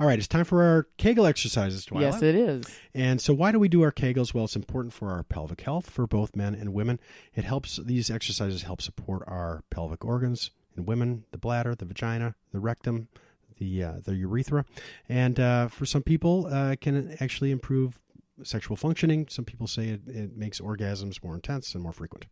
All right, it's time for our Kegel exercises, Twila. Yes, it is. And so why do we do our Kegels? Well, it's important for our pelvic health for both men and women. It helps, these exercises help support our pelvic organs in women, the bladder, the vagina, the rectum, the urethra. And for some people, it can actually improve sexual functioning. Some people say it makes orgasms more intense and more frequent.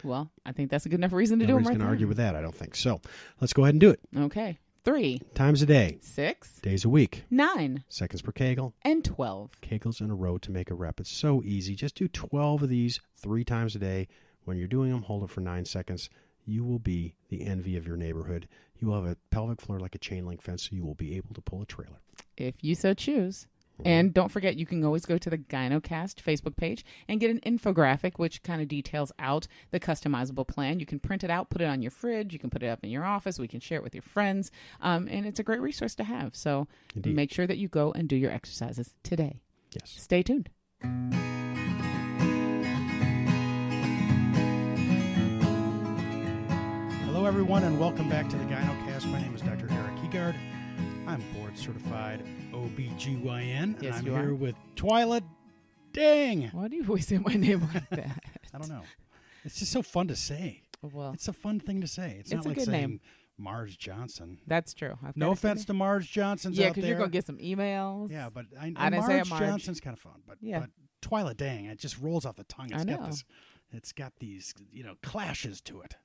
Well, I think that's a good enough reason to do them Nobody's right going to there. argue with that, I don't think. So let's go ahead and do it. Okay. 3 Times a day, 6 days a week, 9 seconds per Kegel, and 12. Kegels in a row to make a rep. It's so easy. Just do 12 of these 3 times a day. When you're doing them, hold it for 9 seconds. You will be the envy of your neighborhood. You will have a pelvic floor like a chain link fence, so you will be able to pull a trailer. If you so choose. And don't forget, you can always go to the Gynocast Facebook page and get an infographic, which kind of details out the customizable plan. You can print it out, put it on your fridge. You can put it up in your office. We can share it with your friends. And it's a great resource to have. So Indeed. Make sure that you go and do your exercises today. Yes. Stay tuned. Hello, everyone, and welcome back to the Gynocast. My name is Dr. Eric Heegaard. I'm board-certified OBGYN, Yes, and you I'm here are. with Twila Dang. Why do you always say my name like that? I don't know. It's just so fun to say. Well, It's a fun thing to say. It's not It's a like good saying name. Mars Johnson. that's true. I've No got a good offense to Mars Johnsons name. Yeah, out there. because you're going to get some emails. Yeah, but I didn't say Marge Marge. Johnson's kind of fun. But Yeah. but Twila Dang, it just rolls off the tongue. I know. It's got these clashes to it.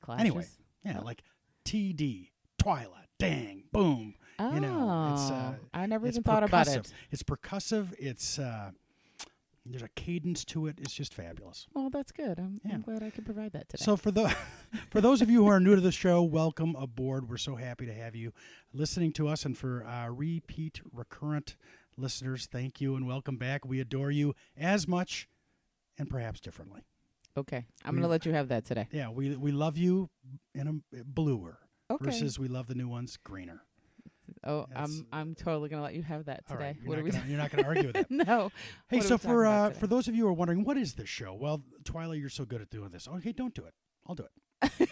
Clashes. Anyway, yeah, like TD, Twila Dang, boom. Oh, It's I never it's even thought about percussive. it. It's percussive. It's there's a cadence to it. It's just fabulous. Well, that's good. I'm Yeah. glad I could provide that today. So for those of you who are new to the show, welcome aboard. We're so happy to have you listening to us, and for repeat, recurrent listeners, thank you and welcome back. We adore you as much, and perhaps differently. Okay, I'm going to let you have that today. Yeah, we love you in a bluer Okay. versus we love the new ones greener. Oh, That's- I'm totally going to let you have that All today. right, What are we? you're not going to argue with that. No. Hey, What are so we talking about for today? those of you who are wondering, what is this show? Well, Twila, you're so good at doing this. Okay, don't do it. I'll do it.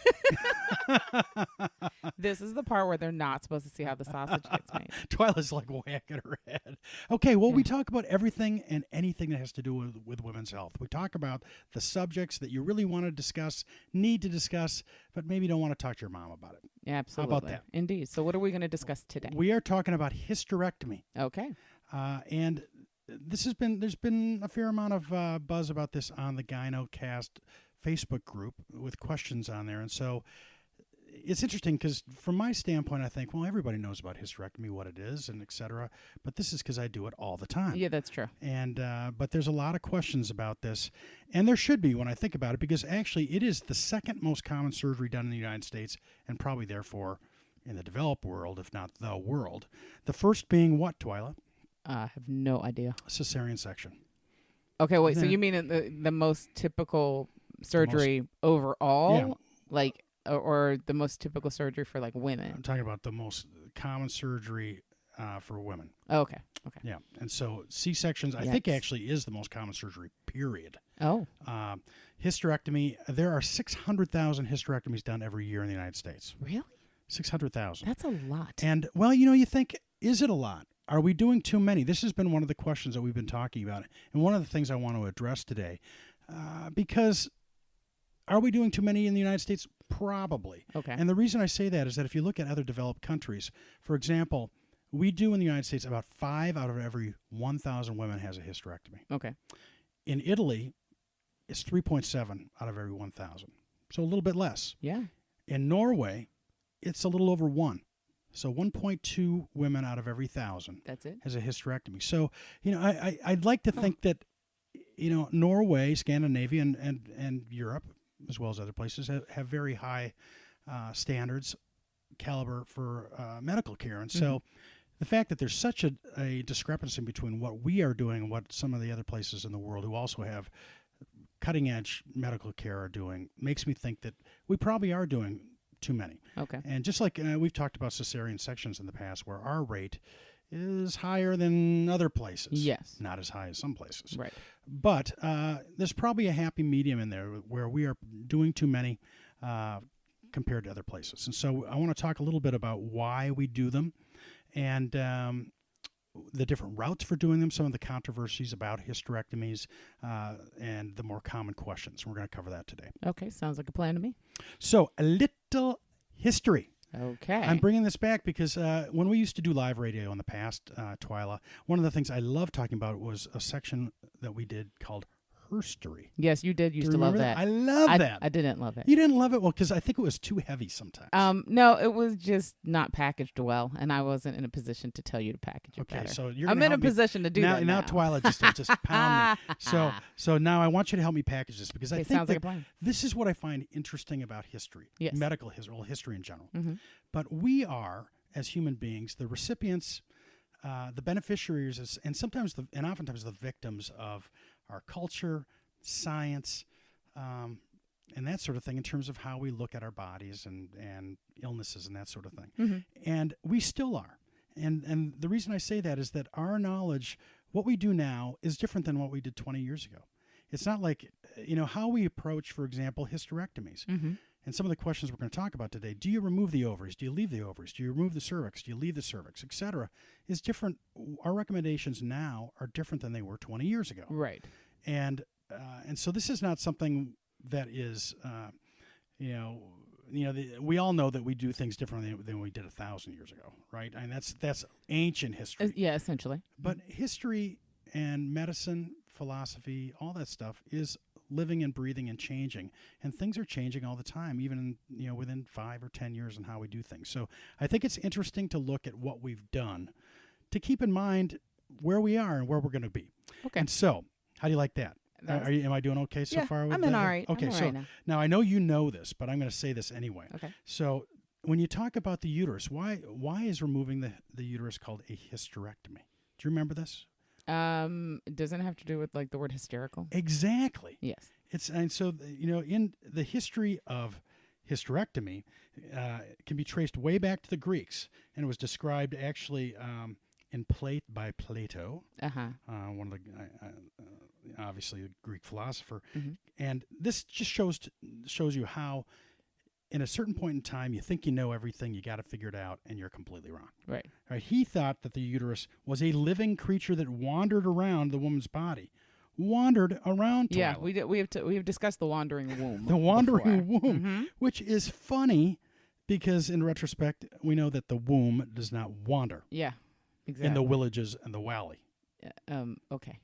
This is the part where they're not supposed to see how the sausage gets made. Twila's like whacking her head. Okay, well, we Yeah. talk about everything and anything that has to do with women's health. We talk about the subjects that you really want to discuss, need to discuss, but maybe don't want to talk to your mom about it. Yeah, absolutely. that? Indeed. So what are we going to discuss today? We are talking about hysterectomy. Okay. And there's been a fair amount of buzz about this on the Gynocast Facebook group with questions on there. And so it's interesting because from my standpoint, I think, well, everybody knows about hysterectomy, what it is, and et cetera. But this is because I do it all the time. Yeah, that's true. And but there's a lot of questions about this. And there should be when I think about it, because actually it is the second most common surgery done in the United States, and probably therefore in the developed world, if not the world. The first being what, Twila? I have no idea. Cesarean section. Okay, wait. Isn't So it- you mean the most typical surgery overall? Yeah. Like, or the most typical surgery for like I'm women? talking about the most common surgery for women. Oh, okay. Okay. Yeah. And so C-sections, I think, Yikes. actually is the most common surgery, period. Oh, Hysterectomy, there are 600,000 hysterectomies done every year in the United States. really? 600,000. That's a lot. And, well, you think, is it a lot? Are we doing too many? This has been one of the questions that we've been talking about, and one of the things I want to address today. Because are we doing too many in the United States? Probably. Okay. And the reason I say that is that if you look at other developed countries, for example, we do in the United States about 5 out of every 1,000 women has a hysterectomy. Okay. In Italy, it's 3.7 out of every 1,000. So a little bit less. Yeah. In Norway, it's a little over 1. So 1.2 women out of every 1,000 That's it. has a hysterectomy. So, I'd like to think that, Norway, Scandinavia, and Europe, as well as other places, have very high standards, caliber for medical care. And so the fact that there's such a discrepancy between what we are doing and what some of the other places in the world who also have cutting-edge medical care are doing makes me think that we probably are doing too many. Okay. And just like we've talked about cesarean sections in the past, where our rate is higher than other places. Yes. Not as high as some places. Right. But there's probably a happy medium in there where we are doing too many compared to other places. And so I want to talk a little bit about why we do them and the different routes for doing them, some of the controversies about hysterectomies, and the more common questions. We're going to cover that today. Okay, sounds like a plan to me. So, a little history. Okay. I'm bringing this back because when we used to do live radio in the past, Twila, one of the things I loved talking about was a section that we did called Herstory. Yes, you did used to love that. I love that. I didn't love it. You didn't love it? Well, because I think it was too heavy sometimes. No, it was just not packaged well, and I wasn't in a position to tell you to package it better. So you're I'm in a position to do that now. Twila just pound me. So now I want you to help me package this because I think sounds like a plan. This is what I find interesting about history, yes. medical history, well, history in general. Mm-hmm. But we are, as human beings, the recipients, the beneficiaries, and oftentimes the victims of our culture, science, and that sort of thing in terms of how we look at our bodies and illnesses and that sort of thing. Mm-hmm. And we still are. And the reason I say that is that our knowledge, what we do now, is different than what we did 20 years ago. It's not like, how we approach, for example, hysterectomies. Mm-hmm. And some of the questions we're going to talk about today, do you remove the ovaries? Do you leave the ovaries? Do you remove the cervix? Do you leave the cervix, et cetera, is different. Our recommendations now are different than they were 20 years ago. Right. And so this is not something that is, we all know that we do things differently than we did 1,000 years ago, right? And that's ancient history. Yeah, essentially. But history and medicine, philosophy, all that stuff is living and breathing and changing, and things are changing all the time, even within 5 or 10 years in how we do things. So I think it's interesting to look at what we've done to keep in mind where we are and where we're going to be. Okay. And so, how do you like that? Am I doing okay so far? I'm in all right. Okay, I'm all so right now I know you know this, but I'm going to say this anyway. Okay. So when you talk about the uterus, why is removing the uterus called a hysterectomy? Do you remember this? Doesn't it have to do with like the word hysterical? Exactly. Yes. And so in the history of hysterectomy, can be traced way back to the Greeks, and it was described actually by Plato, one of the obviously a Greek philosopher, mm-hmm. and this just shows you how, in a certain point in time, you think you know everything, you got to figure it out, and you're completely wrong. Right. He thought that the uterus was a living creature that wandered around the woman's body. Wandered around. Yeah, Twila. we have discussed the wandering womb. The wandering womb, mm-hmm. which is funny because in retrospect we know that the womb does not wander. Yeah, exactly. In the villages and the valley. Okay.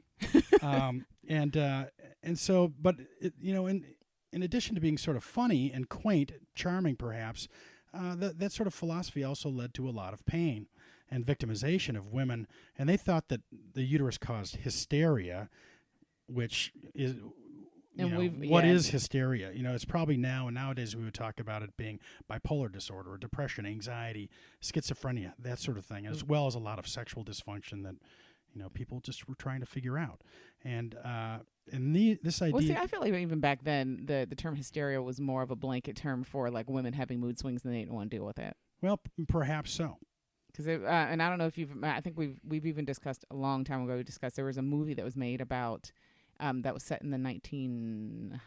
And so, but in addition to being sort of funny and quaint, charming perhaps, that sort of philosophy also led to a lot of pain and victimization of women, and they thought that the uterus caused hysteria, which is what is hysteria? It's probably nowadays we would talk about it being bipolar disorder, or depression, anxiety, schizophrenia, that sort of thing, as well as a lot of sexual dysfunction that people just were trying to figure out. And this idea. Well, see, I feel like even back then the term hysteria was more of a blanket term for like women having mood swings and they didn't want to deal with it. Well, perhaps so. Because and I don't know if I think we've even discussed a long time ago. We discussed there was a movie that was made about that was set in the 1900s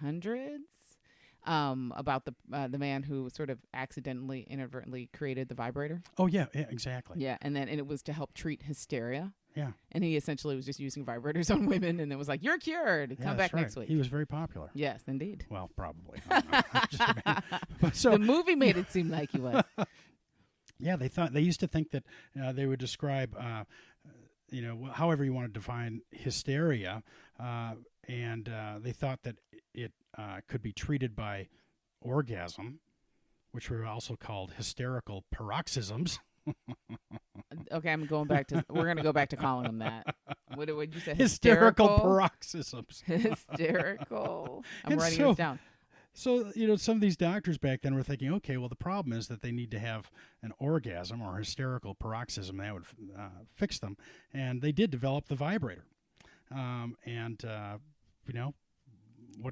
about the man who sort of inadvertently created the vibrator. Oh yeah, exactly. Yeah, and it was to help treat hysteria. Yeah. And he essentially was just using vibrators on women, and it was like, "You're cured. Come back next week." He was very popular. Yes, indeed. Well, probably. So the movie made it seem like he was. Yeah, they used to think that they would describe, however you want to define hysteria, and they thought that it could be treated by orgasm, which were also called hysterical paroxysms. Okay, we're going to go back to calling them that. What did you say? Hysterical paroxysms. Hysterical. I'm writing this down. So, some of these doctors back then were thinking, okay, well, the problem is that they need to have an orgasm or hysterical paroxysm. That would fix them. And they did develop the vibrator. What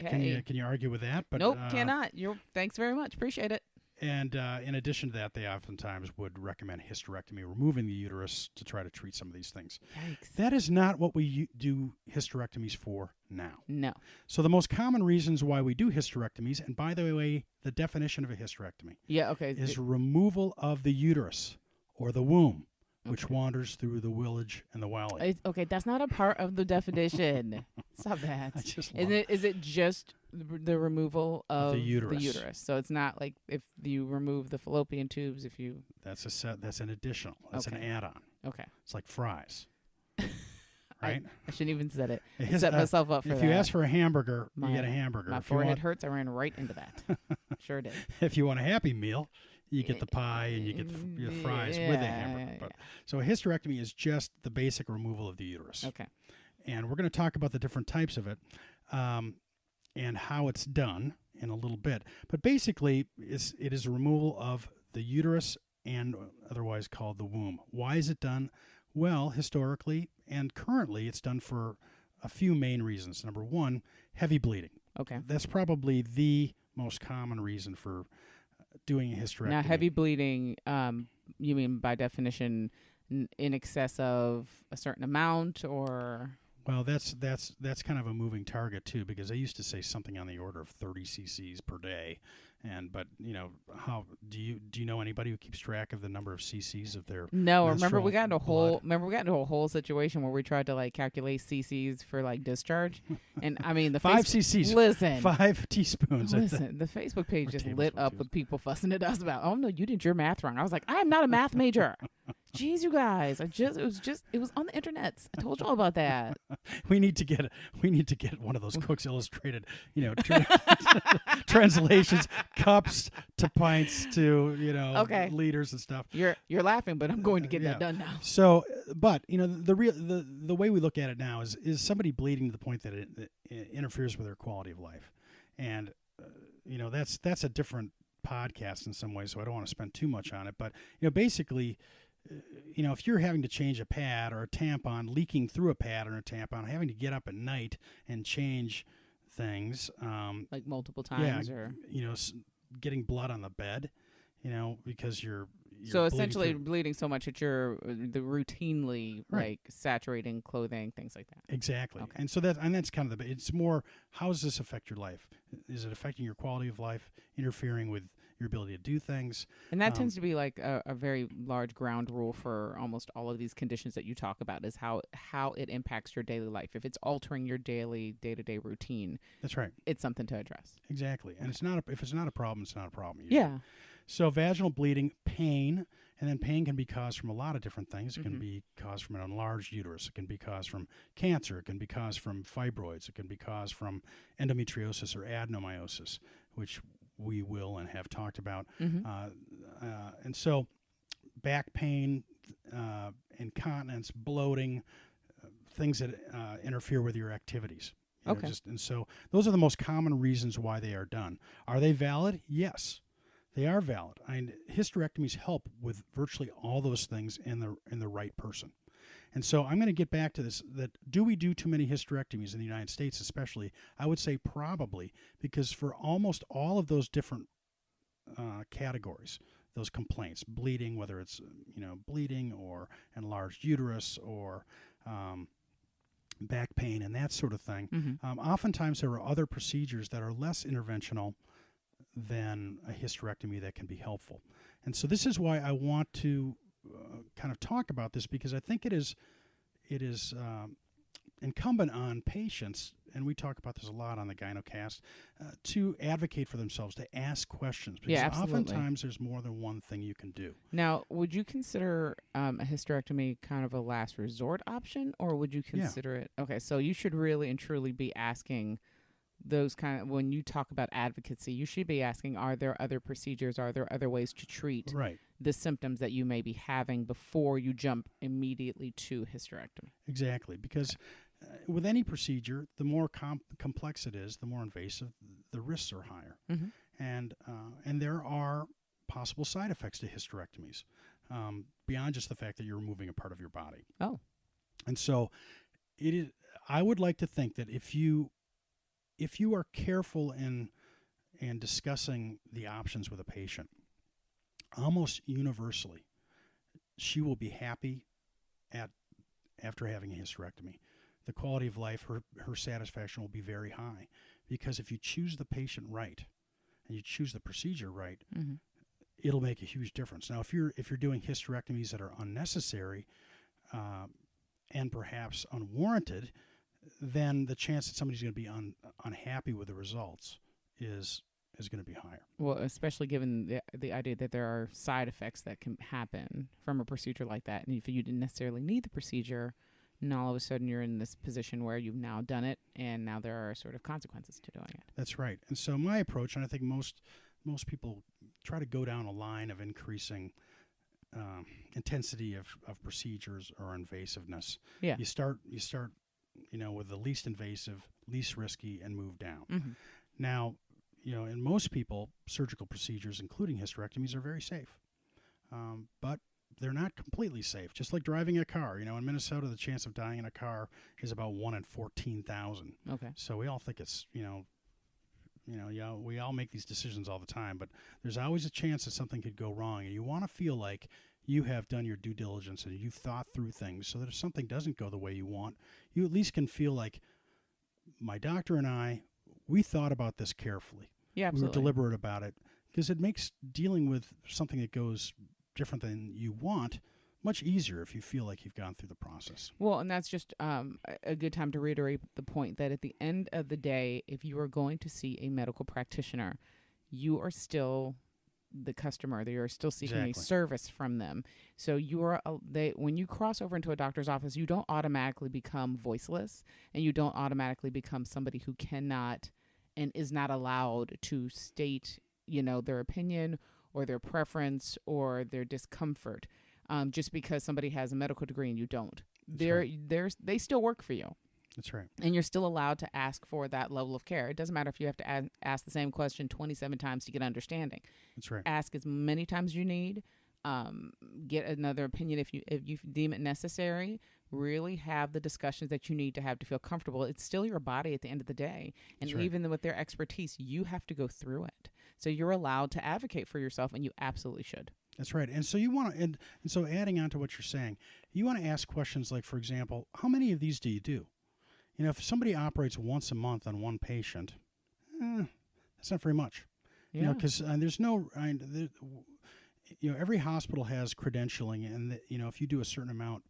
can you argue with that? But nope, cannot. Thanks very much. Appreciate it. And in addition to that, they oftentimes would recommend hysterectomy, removing the uterus to try to treat some of these things. Yikes. That is not what we do hysterectomies for now. No. So the most common reasons why we do hysterectomies, and by the way, the definition of a hysterectomy is removal of the uterus or the womb which wanders through the willage and the wally. Okay, that's not a part of the definition. Stop that. I just love Is it just the removal of the uterus? So it's not like if you remove the fallopian tubes, if you... That's an additional. That's an add-on. Okay. It's like fries. Right? I shouldn't even said it. I set myself up for that. If you ask for a hamburger, you get a hamburger. My forehead hurts. I ran right into that. Sure did. If you want a Happy Meal, you get the pie and you get the fries with a hamburger. So a hysterectomy is just the basic removal of the uterus. Okay. And we're going to talk about the different types of it and how it's done in a little bit. But basically, it is a removal of the uterus and otherwise called the womb. Why is it done? Well, historically and currently, it's done for a few main reasons. Number one, heavy bleeding. Okay. That's probably the most common reason for doing a hysterectomy. Now, heavy bleeding, you mean by definition in excess of a certain amount, or? Well, that's kind of a moving target too, because I used to say something on the order of 30 cc's per day, but how do you know anybody who keeps track of the number of cc's of their? No, remember we got into a whole situation where we tried to calculate cc's for discharge, and I mean the 5 cc's. Listen, 5 teaspoons. Listen, the Facebook page just lit up with people fussing at us about, oh no, you did your math wrong. I was like, I am not a math major. Jeez, you guys! It was on the internet. I told you all about that. We need to get one of those Cook's Illustrated, translations, cups to pints to liters and stuff. You're laughing, but I'm going to get that done now. So, but the way we look at it now is somebody bleeding to the point that it interferes with their quality of life, and that's a different podcast in some ways. So I don't want to spend too much on it, but basically. If you're having to change a pad or a tampon, leaking through a pad or a tampon, having to get up at night and change things, multiple times, or getting blood on the bed, because you're so essentially bleeding so much that you're routinely saturating clothing, things like that. Exactly. Okay. And so that's kind of it's more, how does this affect your life? Is it affecting your quality of life, interfering with your ability to do things? And that tends to be a very large ground rule for almost all of these conditions that you talk about, is how it impacts your daily life. If it's altering your daily day-to-day routine, that's right. It's something to address. Exactly. And if it's not a problem, it's not a problem usually. Yeah. So vaginal bleeding, pain, and then pain can be caused from a lot of different things. It can be caused from an enlarged uterus. It can be caused from cancer. It can be caused from fibroids. It can be caused from endometriosis or adenomyosis, which we will and have talked about. And so back pain, incontinence, bloating, things that interfere with your activities. And so those are the most common reasons why they are done. Are they valid? Yes. They are valid. Hysterectomies help with virtually all those things in the right person. And so I'm going to get back to this, that do we do too many hysterectomies in the United States especially? I would say probably, because for almost all of those different categories, those complaints, bleeding, whether it's bleeding or enlarged uterus or back pain and that sort of thing, oftentimes there are other procedures that are less interventional than a hysterectomy that can be helpful. And so this is why I want to kind of talk about this, because I think it is incumbent on patients, and we talk about this a lot on the Gynocast, to advocate for themselves, to ask questions, because oftentimes there's more than one thing you can do. Now, would you consider a hysterectomy kind of a last resort option, or would you consider it? Okay, so you should really and truly be asking those when you talk about advocacy, you should be asking, are there other procedures, are there other ways to treat the symptoms that you may be having before you jump immediately to hysterectomy? Exactly, because with any procedure, the more complex it is, the more invasive, the risks are higher. And there are possible side effects to hysterectomies, beyond just the fact that you're removing a part of your body. Oh. And so I would like to think that if you are careful in discussing the options with a patient, almost universally, she will be happy after having a hysterectomy. The quality of life, her satisfaction will be very high, because if you choose the patient right and you choose the procedure right, it'll make a huge difference. Now, if you're doing hysterectomies that are unnecessary and perhaps unwarranted, then the chance that somebody's going to be unhappy with the results is going to be higher. Well, especially given the idea that there are side effects that can happen from a procedure like that. And if you didn't necessarily need the procedure, and all of a sudden you're in this position where you've now done it, and now there are sort of consequences to doing it. That's right. And so my approach, and I think most people try to go down a line of increasing intensity of procedures or invasiveness. Yeah. You start with the least invasive, least risky, and move down. Mm-hmm. Now, in most people, surgical procedures, including hysterectomies, are very safe. But they're not completely safe. Just like driving a car. In Minnesota, the chance of dying in a car is about 1 in 14,000. Okay. So we all think it's, we all make these decisions all the time, but there's always a chance that something could go wrong, and you want to feel like you have done your due diligence and you've thought through things so that if something doesn't go the way you want, you at least can feel like my doctor and I, we thought about this carefully. Yeah, absolutely. We were deliberate about it, because it makes dealing with something that goes different than you want much easier if you feel like you've gone through the process. Well, and that's just a good time to reiterate the point that at the end of the day, if you are going to see a medical practitioner, you are still the customer. They are still seeking a service from them. So when you cross over into a doctor's office, you don't automatically become voiceless, and you don't automatically become somebody who cannot and is not allowed to state, their opinion or their preference or their discomfort, just because somebody has a medical degree and you don't. They still work for you. That's right. And you're still allowed to ask for that level of care. It doesn't matter if you have to ask the same question 27 times to get understanding. That's right. Ask as many times as you need. Get another opinion if you deem it necessary. Really have the discussions that you need to have to feel comfortable. It's still your body at the end of the day. And even with their expertise, you have to go through it. So you're allowed to advocate for yourself, and you absolutely should. That's right. And so you want to, and so adding on to what you're saying, you want to ask questions like, for example, how many of these do you do? If somebody operates once a month on one patient, that's not very much. Yeah. Because there's no, every hospital has credentialing, and if you do a certain amount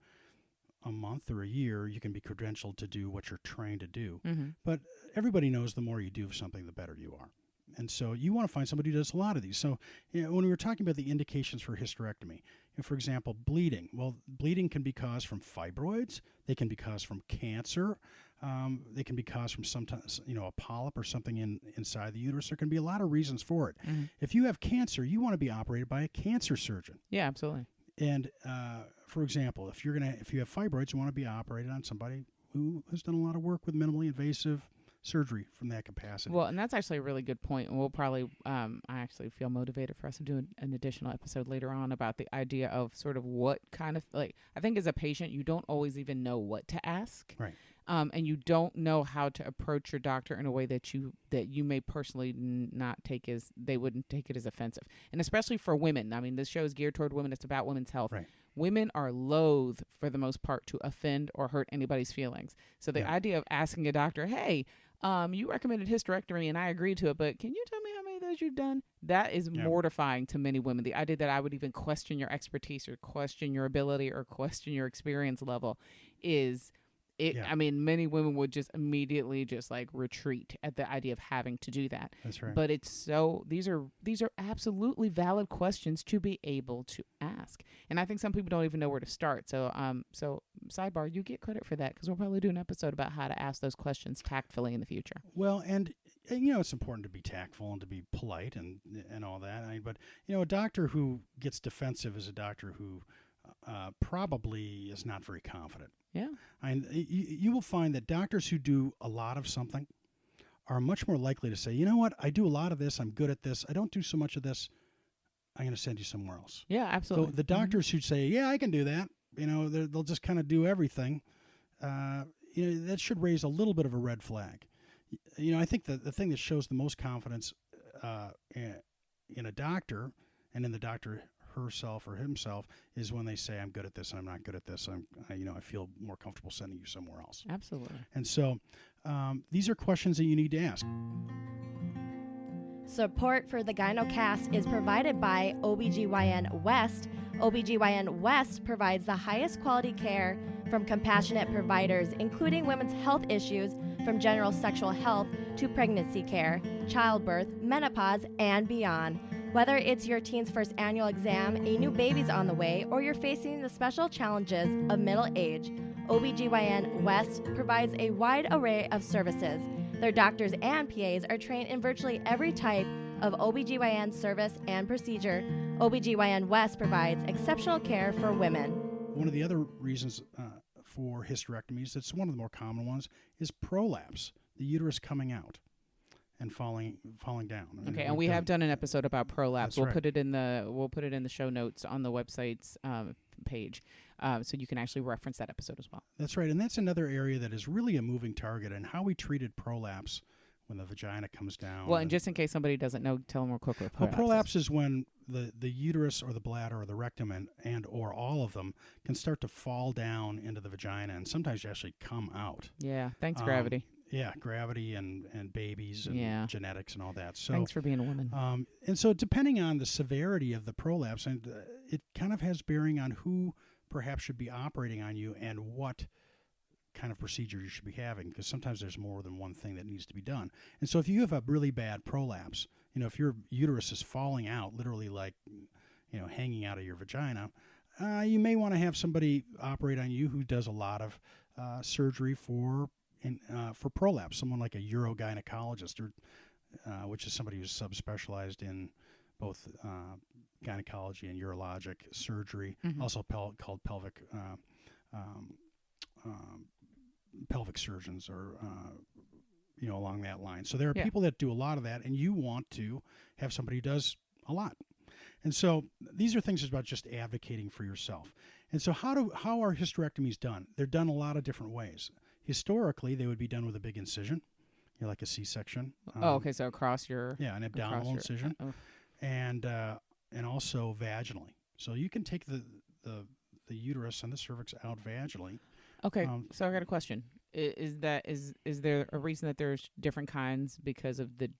a month or a year, you can be credentialed to do what you're trained to do. Mm-hmm. But everybody knows the more you do of something, the better you are. And so you want to find somebody who does a lot of these. So when we were talking about the indications for hysterectomy, for example, bleeding. Well, bleeding can be caused from fibroids. They can be caused from cancer. They can be caused from sometimes, a polyp or something inside the uterus. There can be a lot of reasons for it. Mm-hmm. If you have cancer, you want to be operated by a cancer surgeon. Yeah, absolutely. And for example, if you have fibroids, you want to be operated on somebody who has done a lot of work with minimally invasive surgery from that capacity. Well, and that's actually a really good point. And we'll probably, I actually feel motivated for us to do an additional episode later on about the idea of sort of what kind of, I think as a patient, you don't always even know what to ask. Right. And you don't know how to approach your doctor in a way that you may personally not take they wouldn't take it as offensive. And especially for women. I mean, this show is geared toward women. It's about women's health. Right. Women are loath, for the most part, to offend or hurt anybody's feelings. So the idea of asking a doctor, hey, you recommended hysterectomy and I agreed to it, but can you tell me how many of those you've done? That is mortifying to many women. The idea that I would even question your expertise or question your ability or question your experience level is... I mean, many women would just immediately just retreat at the idea of having to do that. That's right. But these are absolutely valid questions to be able to ask. And I think some people don't even know where to start. So sidebar, you get credit for that, because we'll probably do an episode about how to ask those questions tactfully in the future. Well, and it's important to be tactful and to be polite and all that. But a doctor who gets defensive is a doctor who probably is not very confident. Yeah. You will find that doctors who do a lot of something are much more likely to say, you know what, I do a lot of this, I'm good at this, I don't do so much of this, I'm going to send you somewhere else. Yeah, absolutely. So the doctors who say, yeah, I can do that, they'll just kind of do everything, that should raise a little bit of a red flag. I think the thing that shows the most confidence in a doctor and in the doctor herself or himself is when they say, I'm good at this, I'm not good at this, I feel more comfortable sending you somewhere else. Absolutely. And so these are questions that you need to ask. Support for the Gynocast is provided by OBGYN West. OBGYN West provides the highest quality care from compassionate providers, including women's health issues from general sexual health to pregnancy care, childbirth, menopause, and beyond. Whether it's your teen's first annual exam, a new baby's on the way, or you're facing the special challenges of middle age, OBGYN West provides a wide array of services. Their doctors and PAs are trained in virtually every type of OBGYN service and procedure. OBGYN West provides exceptional care for women. One of the other reasons for hysterectomies, that's one of the more common ones, is prolapse, the uterus coming out and falling down. Okay, and we have done an episode about prolapse. We'll right. put it in the show notes on the website's page, so you can actually reference that episode as well. That's right, and that's another area that is really a moving target, and how we treated prolapse when the vagina comes down. Well, and just in case somebody doesn't know, tell them real quickly. Prolapse is when the uterus or the bladder or the rectum and or all of them can start to fall down into the vagina, and sometimes actually come out. Yeah, thanks, gravity. Yeah, gravity and babies and genetics and all that. So thanks for being a woman. And so depending on the severity of the prolapse, and it kind of has bearing on who perhaps should be operating on you and what kind of procedure you should be having, because sometimes there's more than one thing that needs to be done. And so if you have a really bad prolapse, if your uterus is falling out, literally like, hanging out of your vagina, you may want to have somebody operate on you who does a lot of surgery for prolapse, someone like a urogynecologist, or which is somebody who's subspecialized in both gynecology and urologic surgery, also called pelvic surgeons, or along that line. So there are people that do a lot of that, and you want to have somebody who does a lot. And so these are things about just advocating for yourself. And so how are hysterectomies done? They're done a lot of different ways. Historically, they would be done with a big incision, like a C-section. Okay, so across your an abdominal incision, and also vaginally. So you can take the uterus and the cervix out vaginally. Okay, so I got a question. Is there a reason that there's different kinds because of the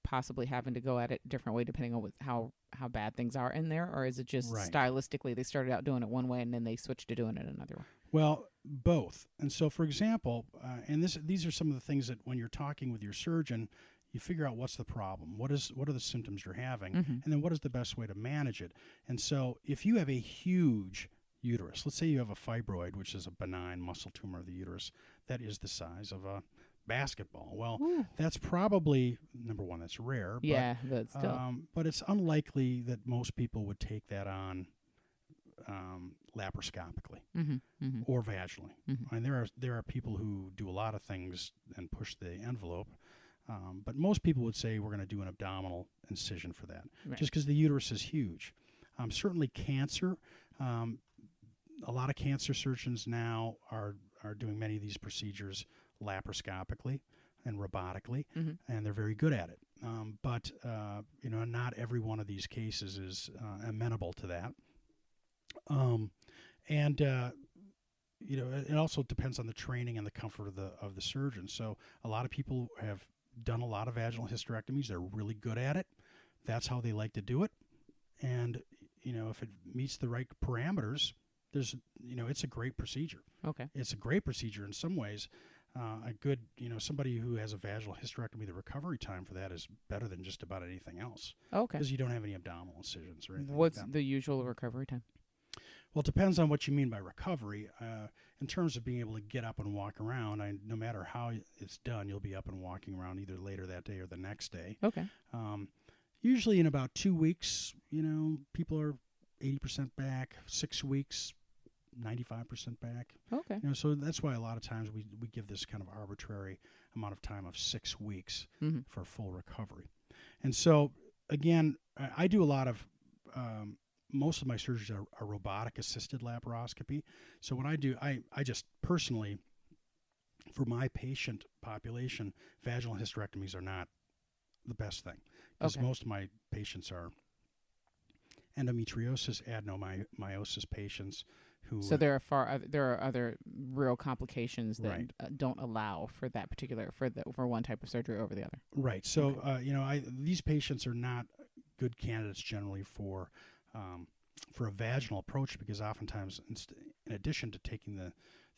possibly having to go at it a different way depending on how bad things are in there, or is it just stylistically they started out doing it one way and then they switched to doing it another way? Well, both. And so, for example, these are some of the things that when you're talking with your surgeon, you figure out what's the problem, what are the symptoms you're having, and then what is the best way to manage it. And so if you have a huge uterus, let's say you have a fibroid, which is a benign muscle tumor of the uterus that is the size of a basketball. Well, that's probably, number one, that's rare. Yeah, but still. But it's unlikely that most people would take that on laparoscopically or vaginally. And there are people who do a lot of things and push the envelope, but most people would say we're going to do an abdominal incision for that, just because the uterus is huge. Certainly cancer. A lot of cancer surgeons now are doing many of these procedures laparoscopically and robotically, and they're very good at it. But not every one of these cases is amenable to that. It also depends on the training and the comfort of the surgeon. So a lot of people have done a lot of vaginal hysterectomies. They're really good at it. That's how they like to do it. And if it meets the right parameters, it's a great procedure. Okay. It's a great procedure in some ways. A good, somebody who has a vaginal hysterectomy, the recovery time for that is better than just about anything else. Okay. Because you don't have any abdominal incisions or anything. What's the usual recovery time? Well, it depends on what you mean by recovery. In terms of being able to get up and walk around, no matter how it's done, you'll be up and walking around either later that day or the next day. Okay. Usually in about 2 weeks, people are 80% back. 6 weeks, 95% back. Okay. So that's why a lot of times we give this kind of arbitrary amount of time of 6 weeks for full recovery. And so, again, I do a lot of, most of my surgeries are robotic-assisted laparoscopy. So what I do, I just personally, for my patient population, vaginal hysterectomies are not the best thing. Because most of my patients are endometriosis, adenomyosis patients who. So there are other real complications that Right. Don't allow for that particular for one type of surgery over the other. Right. So, these patients are not good candidates generally for a vaginal approach, because oftentimes, in addition to taking the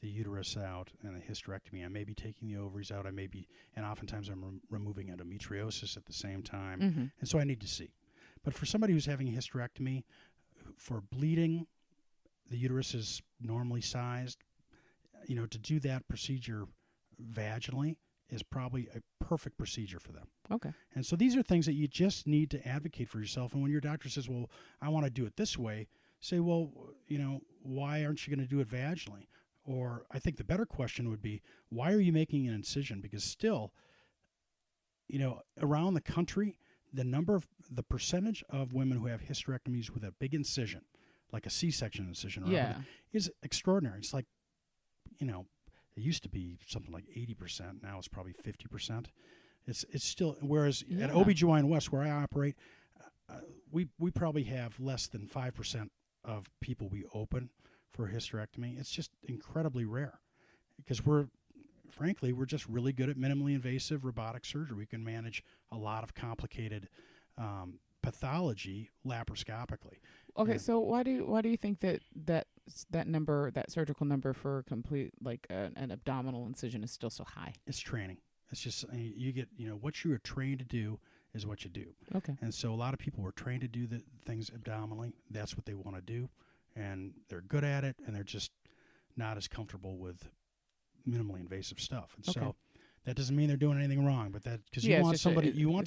uterus out and a hysterectomy, I may be taking the ovaries out. And oftentimes I'm removing endometriosis at the same time. Mm-hmm. And so I need to see. But for somebody who's having a hysterectomy, for bleeding, the uterus is normally sized. To do that procedure vaginally is probably a perfect procedure for them. Okay. And so these are things that you just need to advocate for yourself. And when your doctor says, well, I want to do it this way, say, well, why aren't you going to do it vaginally? Or I think the better question would be, why are you making an incision? Because still, around the country, the percentage of women who have hysterectomies with a big incision, like a C-section incision, is extraordinary. It's like, it used to be something like 80%. Now it's probably 50%. It's still, whereas at OBGYN West, where I operate, we probably have less than 5% of people we open for a hysterectomy. It's just incredibly rare, because we're just really good at minimally invasive robotic surgery. We can manage a lot of complicated pathology laparoscopically. Okay, so why do you think that number, that surgical number for complete an abdominal incision is still so high? It's training. It's just you get what you are trained to do is what you do. Okay. And so a lot of people were trained to do the things abdominally. That's what they want to do, and they're good at it, and they're just not as comfortable with minimally invasive stuff. And so that doesn't mean they're doing anything wrong, but that because you want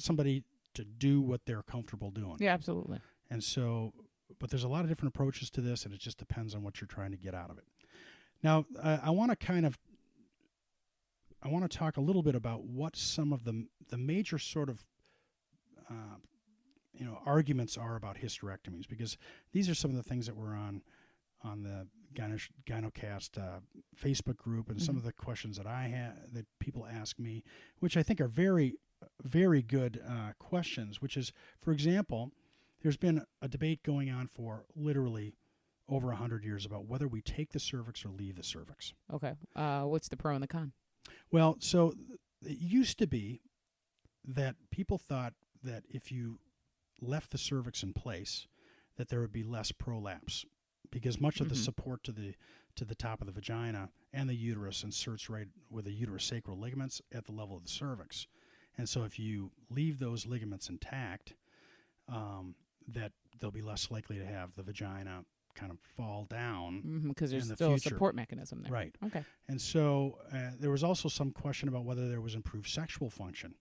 somebody to do what they're comfortable doing. Yeah, absolutely. And so, but there's a lot of different approaches to this, and it just depends on what you're trying to get out of it. Now, I want to talk a little bit about what some of the major sort of arguments are about hysterectomies, because these are some of the things that were on the Gynocast Facebook group, and some of the questions that that people ask me, which I think are very, very good questions. Which is, for example, there's been a debate going on for literally over 100 years about whether we take the cervix or leave the cervix. Okay. What's the pro and the con? Well, so it used to be that people thought that if you left the cervix in place, that there would be less prolapse, because much of the support to the top of the vagina and the uterus inserts right with the uterosacral ligaments at the level of the cervix. And so if you leave those ligaments intact, that they'll be less likely to have the vagina kind of fall down, because there's in the still future. a support mechanism there. Right. Okay. And so there was also some question about whether there was improved sexual function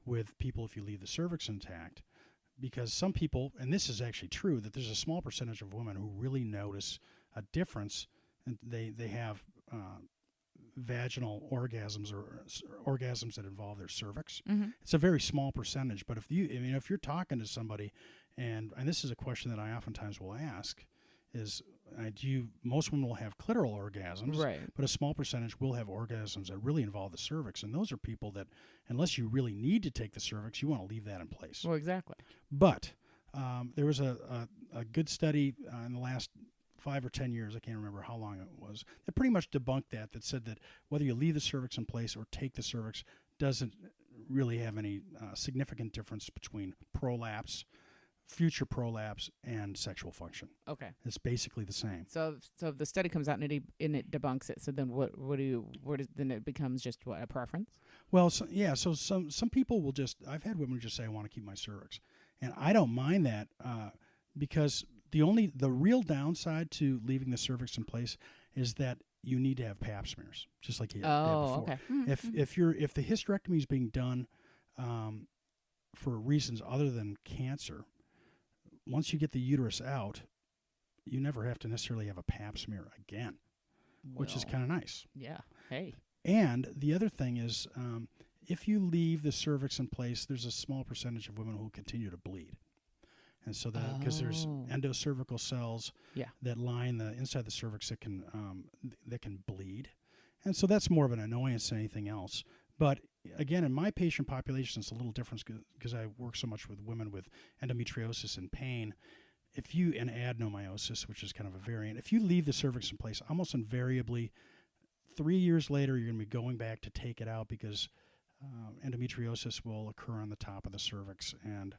with people if you leave the cervix intact, because some people, and this is actually true, that there's a small percentage of women who really notice a difference, and they have vaginal orgasms or orgasms that involve their cervix. It's a very small percentage, but if you're talking to somebody, and this is a question that I oftentimes will ask, is most women will have clitoral orgasms, right, but a small percentage will have orgasms that really involve the cervix, and those are people that, unless you really need to take the cervix, you want to leave that in place. Well, exactly. But there was a good study in the last 5 or 10 years, I can't remember how long it was, that pretty much debunked that said that whether you leave the cervix in place or take the cervix doesn't really have any significant difference between prolapse, future prolapse, and sexual function. Okay. It's basically the same. So if the study comes out and it debunks it, so then then it becomes just a preference? Well, so some people will I've had women just say, I want to keep my cervix. And I don't mind that because the real downside to leaving the cervix in place is that you need to have pap smears, just like you had before. Okay. If the hysterectomy is being done for reasons other than cancer, once you get the uterus out, you never have to necessarily have a pap smear again, which is kind of nice. Yeah. Hey. And the other thing is, if you leave the cervix in place, there's a small percentage of women who will continue to bleed. And so because there's endocervical cells that line the inside the cervix that can bleed. And so that's more of an annoyance than anything else. But again, in my patient population, it's a little different because I work so much with women with endometriosis and pain. if you, and adenomyosis, which is kind of a variant, if you leave the cervix in place, almost invariably 3 years later, you're going to be going back to take it out because endometriosis will occur on the top of the cervix, and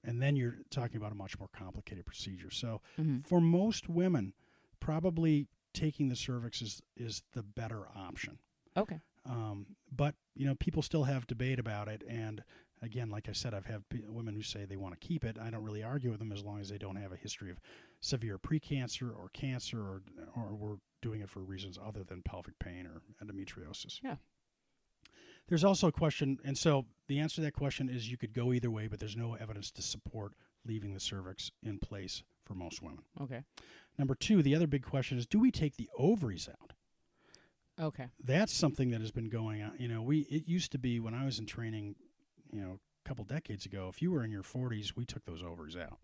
then you're talking about a much more complicated procedure. So for most women, probably taking the cervix is the better option. Okay. But, people still have debate about it. And again, like I said, I've had women who say they want to keep it. I don't really argue with them as long as they don't have a history of severe precancer or cancer or we're doing it for reasons other than pelvic pain or endometriosis. Yeah. There's also a question, and so the answer to that question is you could go either way, but there's no evidence to support leaving the cervix in place for most women. Okay. Number 2, the other big question is, do we take the ovaries out? Okay. That's something that has been going on. It used to be when I was in training, a couple decades ago, if you were in your 40s, we took those ovaries out.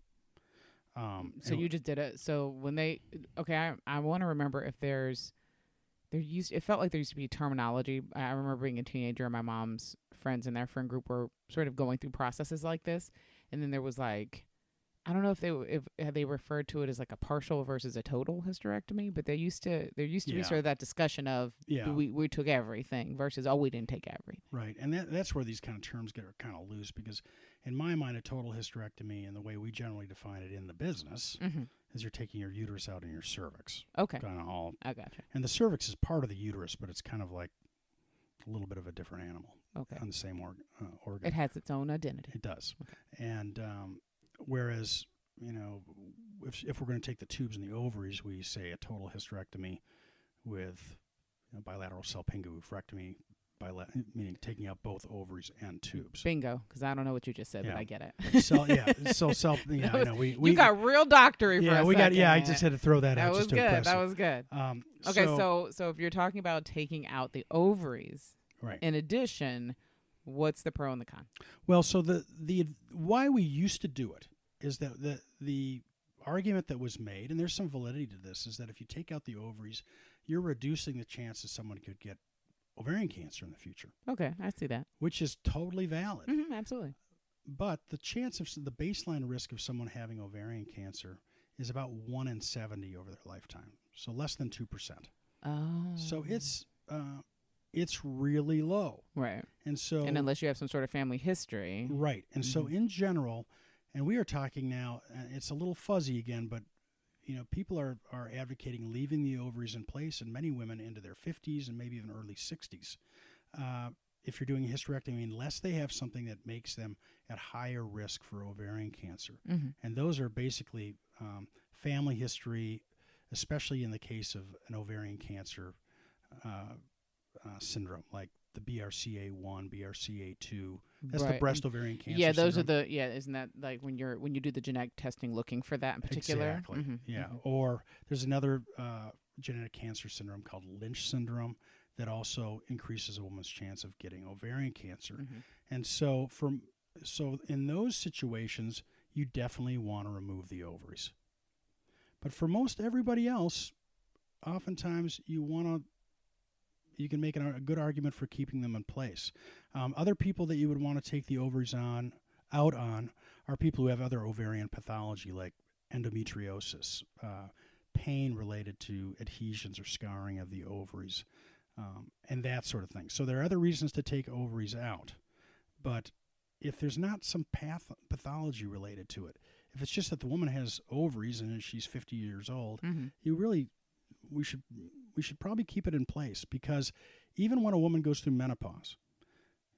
So you just did it. So when I want to remember if it felt like there used to be terminology. I remember being a teenager and my mom's friends and their friend group were sort of going through processes like this. And then there was I don't know if they referred to it as like a partial versus a total hysterectomy, but there used to be sort of that discussion of we took everything versus we didn't take everything. Right, and that's where these kind of terms get kind of loose, because in my mind, a total hysterectomy and the way we generally define it in the business is you're taking your uterus out and your cervix. Okay, kind of all. I gotcha. And the cervix is part of the uterus, but it's kind of like a little bit of a different animal. Okay, on the same organ. It has its own identity. It does, okay. And whereas, if we're going to take the tubes and the ovaries, we say a total hysterectomy with bilateral salpingo-oophorectomy, meaning taking out both ovaries and tubes. Bingo, because I don't know what you just said, but I get it. I know. We got real doctory for a second. I just had to throw that out. That was good. Okay, so if you're talking about taking out the ovaries, right. In addition, what's the pro and the con? Well, so the why we used to do it is that the argument that was made, and there's some validity to this, is that if you take out the ovaries, you're reducing the chances someone could get ovarian cancer in the future. Okay, I see that. Which is totally valid. Mm-hmm, absolutely. But the chance of the baseline risk of someone having ovarian cancer is about 1 in 70 over their lifetime, so less than 2%. Oh. So it's really low. Right. And unless you have some sort of family history. Right. And so in general, and we are talking now, it's a little fuzzy again, but people are advocating leaving the ovaries in place, and many women into their 50s and maybe even early 60s. If you're doing a hysterectomy, unless they have something that makes them at higher risk for ovarian cancer. Mm-hmm. And those are basically family history, especially in the case of an ovarian cancer syndrome, like the BRCA1, BRCA2. That's the breast ovarian cancer. Yeah, those syndrome. isn't that like when you do the genetic testing looking for that in particular? Exactly. Mm-hmm. Yeah. Mm-hmm. Or there's another genetic cancer syndrome called Lynch syndrome that also increases a woman's chance of getting ovarian cancer. Mm-hmm. And so in those situations, you definitely want to remove the ovaries. But for most everybody else, oftentimes you can make a good argument for keeping them in place. Other people that you would want to take the ovaries out on are people who have other ovarian pathology like endometriosis, pain related to adhesions or scarring of the ovaries, and that sort of thing. So there are other reasons to take ovaries out, but if there's not some pathology related to it, if it's just that the woman has ovaries and she's 50 years old, mm-hmm. We should probably keep it in place, because even when a woman goes through menopause,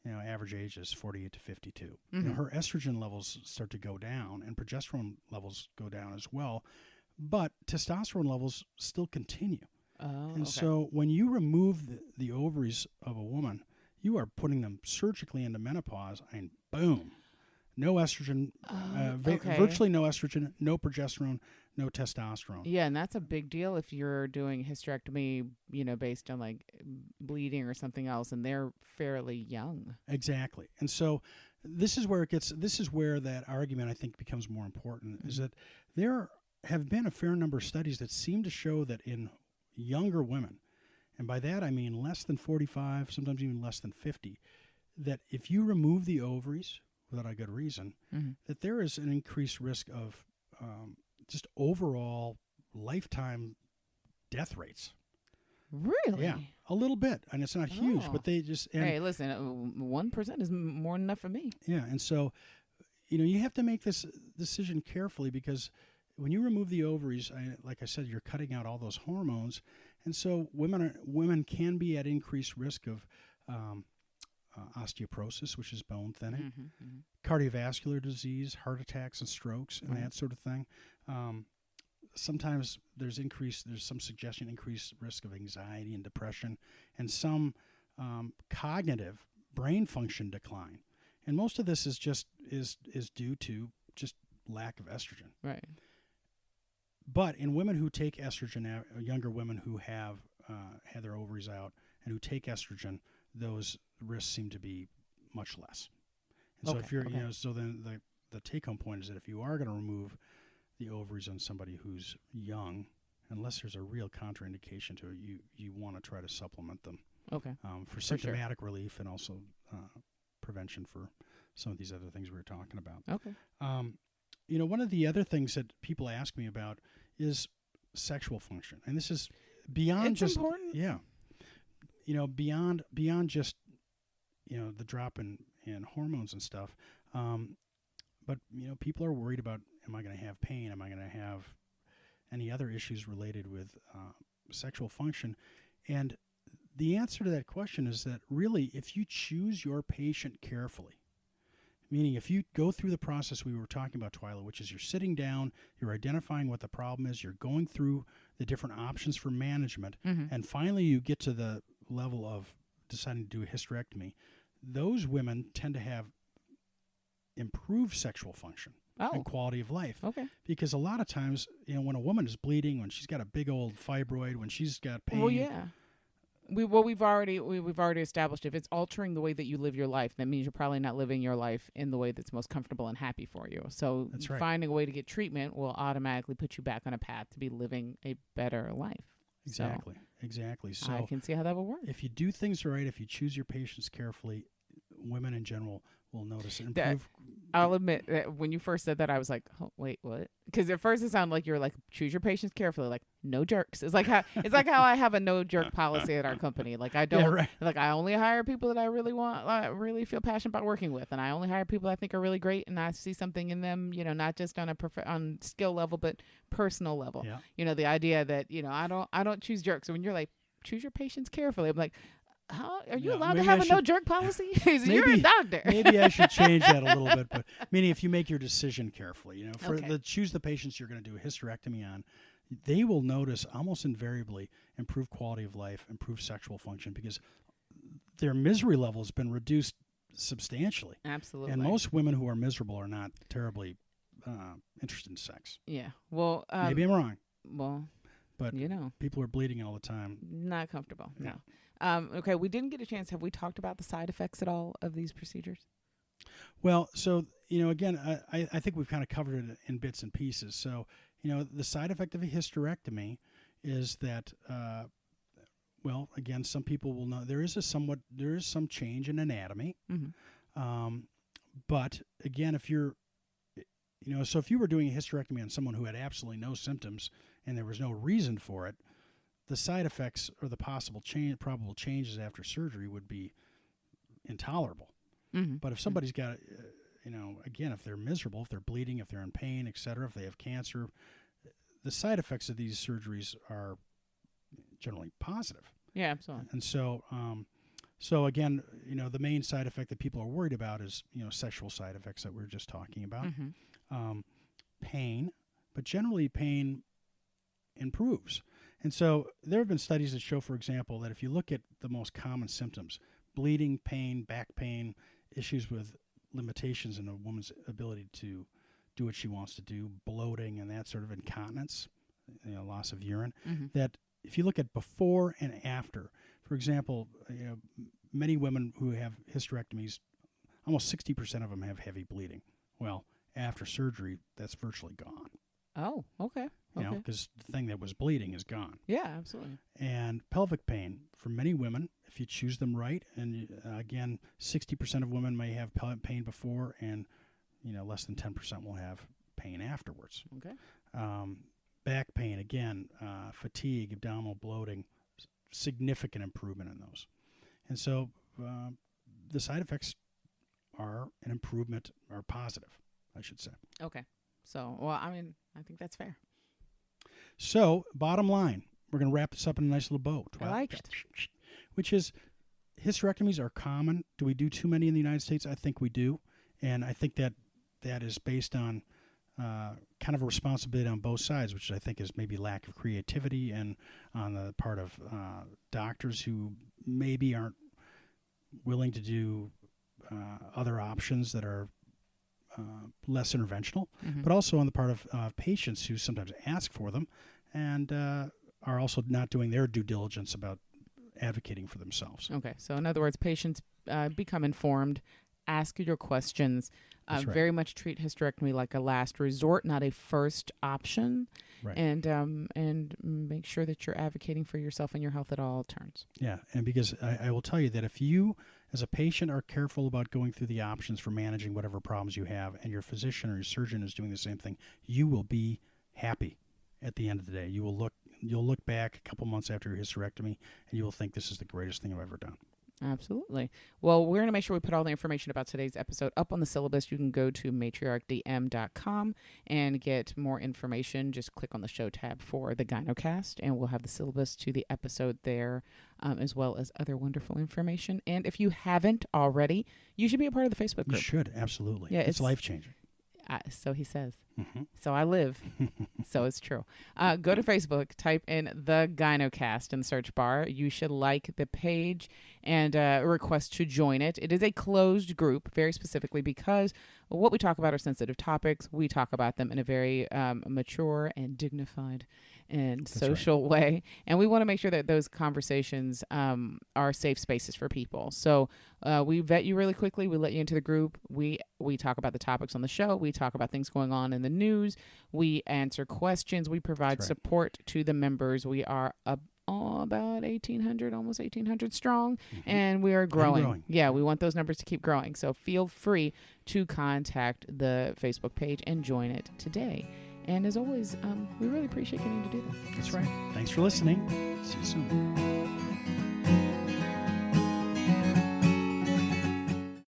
average age is 48 to 52. Mm-hmm. Her estrogen levels start to go down and progesterone levels go down as well, but testosterone levels still continue. So when you remove the ovaries of a woman, you are putting them surgically into menopause, and boom, no estrogen, virtually no estrogen, no progesterone, no testosterone. Yeah, and that's a big deal if you're doing hysterectomy, based on like bleeding or something else, and they're fairly young. Exactly. And so this is where that argument, I think, becomes more important, mm-hmm. is that there have been a fair number of studies that seem to show that in younger women, and by that I mean less than 45, sometimes even less than 50, that if you remove the ovaries without a good reason, mm-hmm. that there is an increased risk of just overall lifetime death rates. Really? Yeah, a little bit, and it's not huge, but they just. And, hey, listen, 1% is more than enough for me. Yeah, and so, you have to make this decision carefully because when you remove the ovaries, like I said, you're cutting out all those hormones, and so women can be at increased risk of osteoporosis, which is bone thinning, cardiovascular disease, heart attacks and strokes, and that sort of thing. Sometimes there's some suggestion increased risk of anxiety and depression, and some cognitive brain function decline. And most of this is just is due to just lack of estrogen. Right. But in women who take estrogen, younger women who have had their ovaries out and who take estrogen, those risks seem to be much less. And so if you're, so then the take-home point is that if you are going to remove the ovaries on somebody who's young, unless there's a real contraindication to it, you want to try to supplement them. Okay. For symptomatic relief and also prevention for some of these other things we were talking about. Okay. One of the other things that people ask me about is sexual function, and this is beyond it's just important. Yeah. Beyond just the drop in hormones and stuff. But people are worried about, am I going to have pain? Am I going to have any other issues related with sexual function? And the answer to that question is that really, if you choose your patient carefully, meaning if you go through the process we were talking about, Twila, which is you're sitting down, you're identifying what the problem is, you're going through the different options for management, and finally you get to the level of deciding to do a hysterectomy, those women tend to have improved sexual function and quality of life. Okay. Because a lot of times, when a woman is bleeding, when she's got a big old fibroid, when she's got pain. Well, yeah. We've already established if it's altering the way that you live your life, that means you're probably not living your life in the way that's most comfortable and happy for you. So that's right. Finding a way to get treatment will automatically put you back on a path to be living a better life. Exactly. So I can see how that will work. If you do things right, if you choose your patients carefully, women in general will notice and improve. I'll admit that when you first said that, I was like, oh, wait, what? Because at first it sounded like you were like, choose your patients carefully, like no jerks. It's like how I have a no jerk policy at our company. Like I don't like I only hire people that I really really feel passionate about working with, and I only hire people I think are really great, and I see something in them, not just on on skill level, but personal level. Yeah. The idea that I don't choose jerks. So when you're like, choose your patients carefully, I'm like, how are you allowed to have a no jerk policy? You're a doctor. Maybe I should change that a little bit, but meaning if you make your decision carefully, choose the patients you're going to do a hysterectomy on, they will notice almost invariably improved quality of life, improved sexual function, because their misery level has been reduced substantially. Absolutely. And most women who are miserable are not terribly interested in sex. Yeah. Well, maybe I'm wrong. Well, but people are bleeding all the time. Not comfortable. Yeah. No. Okay, we didn't get a chance. Have we talked about the side effects at all of these procedures? Well, so, again, I think we've kind of covered it in bits and pieces. So, the side effect of a hysterectomy is that, again, some people will know there is some change in anatomy. But again, if you're, so if you were doing a hysterectomy on someone who had absolutely no symptoms and there was no reason for it, the side effects or the probable changes after surgery would be intolerable. But if somebody's got, again, if they're miserable, if they're bleeding, if they're in pain, etc., if they have cancer, the side effects of these surgeries are generally positive. Yeah, absolutely. And so again, the main side effect that people are worried about is, sexual side effects that we were just talking about. Pain, but generally pain improves. And so there have been studies that show, for example, that if you look at the most common symptoms, bleeding, pain, back pain, issues with limitations in a woman's ability to do what she wants to do, bloating and that sort of incontinence, loss of urine, that if you look at before and after, for example, many women who have hysterectomies, almost 60% of them have heavy bleeding. Well, after surgery, that's virtually gone. Oh, okay. Because the thing that was bleeding is gone. Yeah, absolutely. And pelvic pain, for many women, if you choose them right, and again, 60% of women may have pelvic pain before, and less than 10% will have pain afterwards. Okay. Back pain, again, fatigue, abdominal bloating, significant improvement in those. And so the side effects are an improvement, or positive, I should say. Okay. So, well, I mean, I think that's fair. So, bottom line, we're going to wrap this up in a nice little bow. I like it. Which is, hysterectomies are common. Do we do too many in the United States? I think we do. And I think that is based on kind of a responsibility on both sides, which I think is maybe lack of creativity and on the part of doctors who maybe aren't willing to do other options that are less interventional, but also on the part of patients who sometimes ask for them and are also not doing their due diligence about advocating for themselves. Okay. So, in other words, patients become informed, ask your questions, That's right. very much treat hysterectomy like a last resort, not a first option, Right. and make sure that you're advocating for yourself and your health at all turns. Yeah, and because I will tell you that if you, as a patient, are careful about going through the options for managing whatever problems you have, and your physician or your surgeon is doing the same thing, you will be happy at the end of the day. You'll look back a couple months after your hysterectomy, and you will think this is the greatest thing I've ever done. Absolutely. Well, we're going to make sure we put all the information about today's episode up on the syllabus. You can go to matriarchdm.com and get more information. Just click on the show tab for the Gynocast, and we'll have the syllabus to the episode there, as well as other wonderful information. And if you haven't already, you should be a part of the Facebook group. You should, absolutely. Yeah, it's life-changing. So he says. Mm-hmm. So I live. So it's true. Go to Facebook, type in the Gynocast in the search bar. You should like the page and request to join it. It is a closed group, very specifically because what we talk about are sensitive topics. We talk about them in a very mature and dignified and That's social way. And we want to make sure that those conversations are safe spaces for people. So we vet you really quickly. We let you into the group. We talk about the topics on the show. We talk about things going on in the news. We answer questions. We provide support to the members. We are about 1,800, almost 1,800 strong, and we are growing. Yeah, we want those numbers to keep growing. So feel free to contact the Facebook page and join it today. And as always, we really appreciate getting to do this. That's right. Thanks for listening. See you soon.